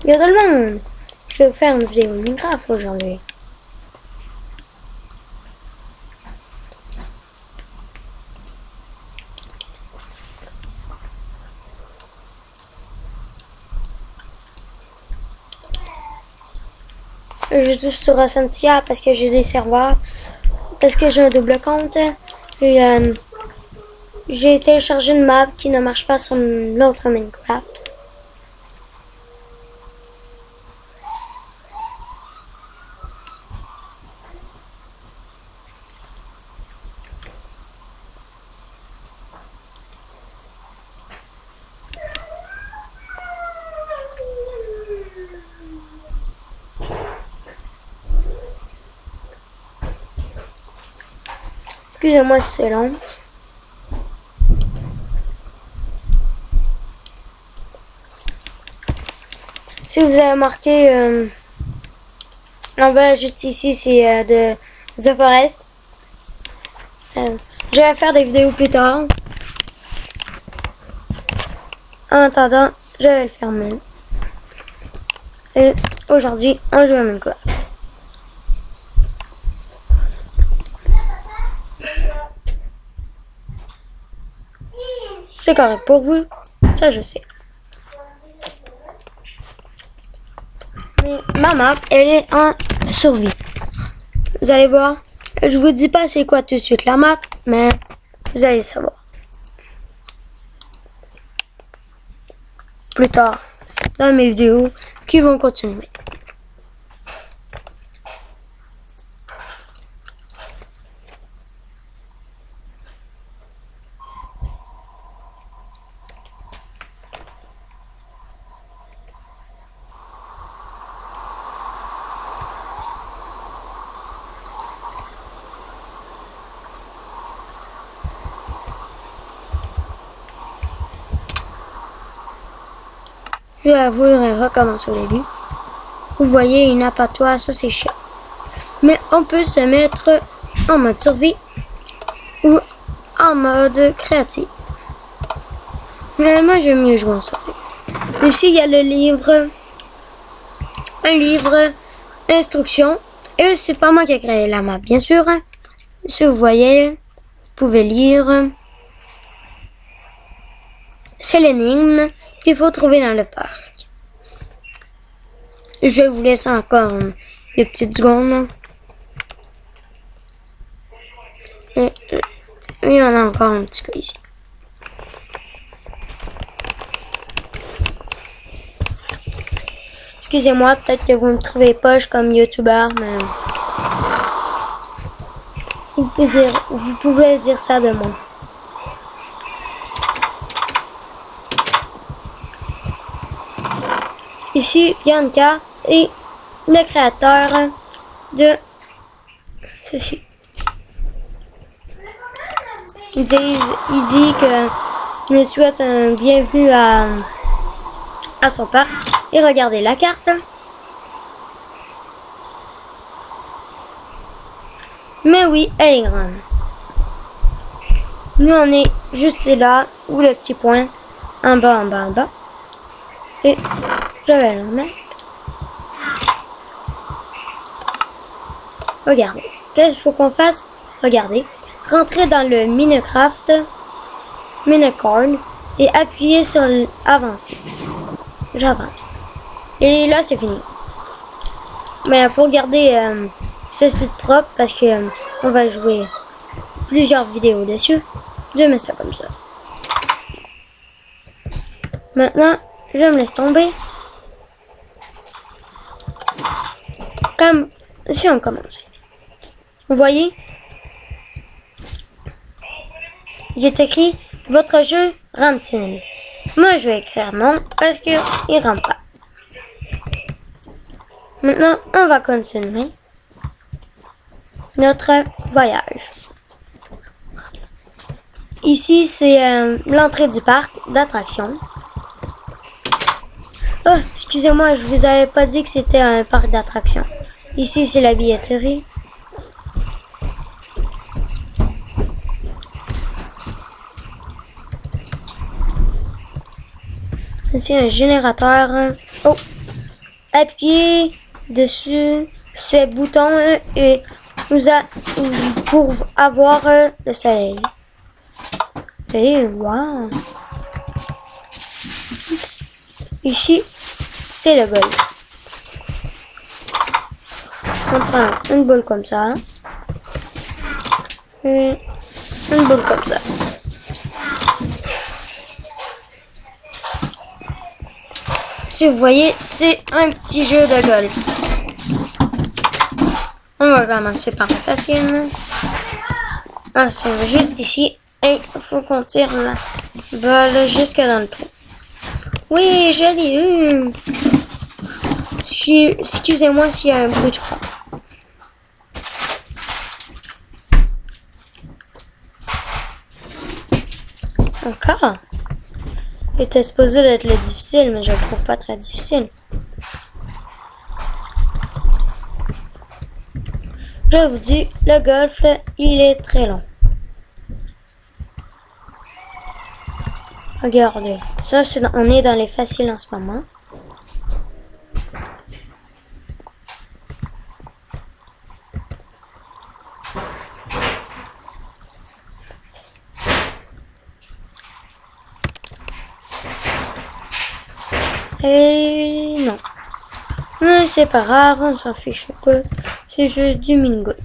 Yo tout le monde! Je vais vous faire une vidéo de Minecraft aujourd'hui. Je suis sur Essentia parce que j'ai des serveurs. Parce que j'ai un double compte. Et, j'ai téléchargé une map qui ne marche pas sur l'autre Minecraft. Excusez-moi si c'est long. Si vous avez marqué en bas juste ici, c'est de The Forest. Je vais faire des vidéos plus tard. En attendant, je vais le fermer. Et aujourd'hui, on joue à Minecraft. C'est correct pour vous, ça je sais. Mais ma map, elle est en survie. Vous allez voir, je vous dis pas c'est quoi tout de suite la map, mais vous allez savoir. Plus tard, dans mes vidéos qui vont continuer. Je voudrais recommencer au début. Vous voyez une abattoir, ça c'est chiant. Mais on peut se mettre en mode survie ou en mode créatif. Mais moi j'aime mieux jouer en survie. Ici il y a le livre, un livre instruction. Et c'est pas moi qui ai créé la map bien sûr. Si vous voyez, vous pouvez lire. C'est l'énigme qu'il faut trouver dans le parc. Je vais vous laisser encore des petites secondes. Et il y en a encore un petit peu ici. Excusez-moi, peut-être que vous ne me trouvez pas, je suis comme youtubeur, mais vous pouvez dire ça de moi. Ici, il y a une carte et le créateur de ceci. Il dit que nous souhaite un bienvenue à son parc. Et regardez la carte. Mais oui, elle est grande. Nous, on est juste là, où le petit point, en bas, en bas, en bas. Et je vais le remettre. Regardez. Qu'est-ce qu'il faut qu'on fasse? Regardez. Rentrez dans le Minecraft, Minecraft, et appuyez sur avancer. J'avance. Et là, c'est fini. Mais il faut garder ce site propre parce que on va jouer plusieurs vidéos dessus. Je mets ça comme ça. Maintenant, je me laisse tomber. Comme si on commençait. Vous voyez? Il est écrit « Votre jeu rentre-t-il » Moi, je vais écrire non parce qu'il ne rentre pas. Maintenant, on va continuer notre voyage. Ici, c'est l'entrée du parc d'attractions. Oh, excusez-moi, je vous avais pas dit que c'était un parc d'attractions. Ici, c'est la billetterie. Ici, un générateur. Oh, appuyez dessus ces boutons et pour avoir le soleil. Et wow! Ici, c'est le golf. On prend une boule comme ça. Et une boule comme ça. Si vous voyez, c'est un petit jeu de golf. On va commencer par le facile. Ah, c'est juste ici. Et il faut qu'on tire la balle jusque dans le trou. Oui, je l'ai eu. Excusez-moi s'il y a un bruit de fond. Encore. Il était supposé d'être le difficile, mais je le trouve pas très difficile. Je vous dis, le golf, il est très long. Regardez, ça on est dans les faciles en ce moment. Et non. Mais c'est pas grave, on s'en fiche un peu. C'est juste du mini-golf.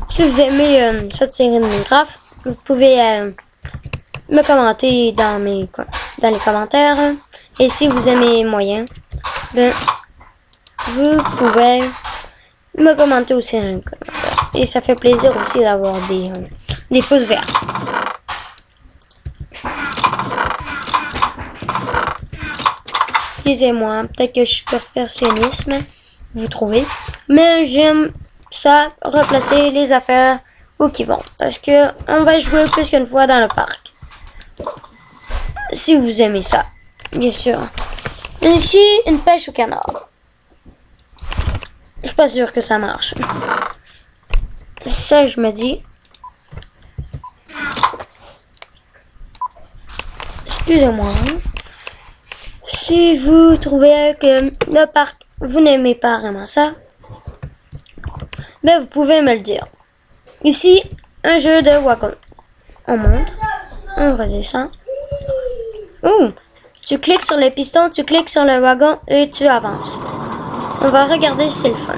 Si vous aimez cette série de Minecraft, vous pouvez me commenter dans les commentaires. Et si vous aimez moyen, ben, vous pouvez me commenter aussi dans les commentaires. Et ça fait plaisir aussi d'avoir des pouces verts. Excusez-moi, peut-être que je suis perfectionniste, vous trouvez. Mais j'aime ça, replacer les affaires où qu'ils vont. Parce que on va jouer plus qu'une fois dans le parc. Si vous aimez ça, bien sûr. Ici, une pêche au canard. Je suis pas sûre que ça marche. Ça, je me dis. Excusez-moi. Si vous trouvez que le parc, vous n'aimez pas vraiment ça, ben vous pouvez me le dire. Ici, un jeu de wagon. On monte, on redescend. Ouh, tu cliques sur les pistons, tu cliques sur le wagon et tu avances. On va regarder si c'est le fun.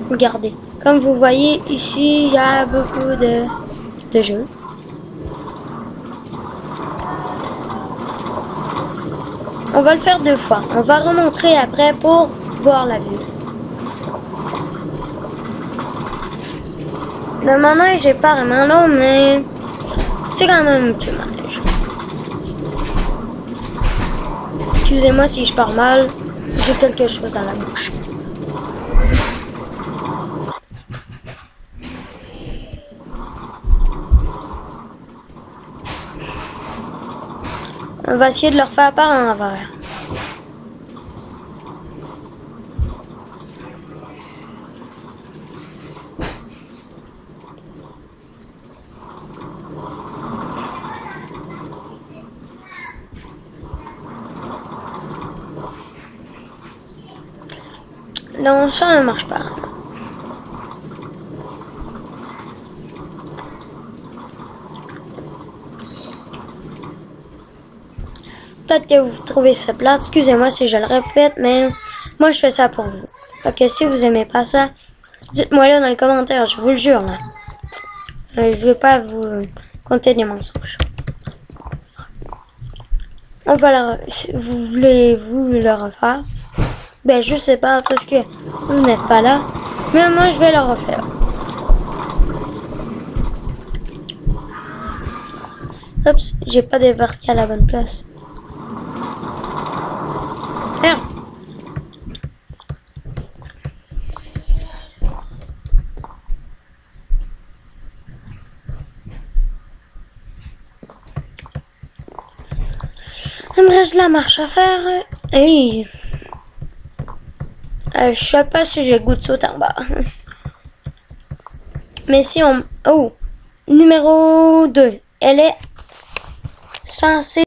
Regardez, comme vous voyez ici, il y a beaucoup de jeux. On va le faire 2 fois. On va remontrer après pour voir la vue. Le manège est pas vraiment long, mais c'est quand même un petit manège. Excusez-moi si je parle mal, j'ai quelque chose dans la bouche. On va essayer de le refaire par en envers. L'enchant ne marche pas. Peut-être que vous trouvez ça plate. Excusez-moi si je le répète, mais moi je fais ça pour vous. Ok, si vous aimez pas ça, dites-moi là dans les commentaires, je vous le jure là. Je vais pas vous compter des mensonges. On va voulez-vous le refaire? Ben je sais pas parce que vous n'êtes pas là. Mais moi je vais le refaire. Oups, j'ai pas débarqué à la bonne place. Merde. Il me reste la marche à faire. Et je sais pas si j'ai le goût de sauter en bas. Mais si on... Oh, numéro 2. Elle est censée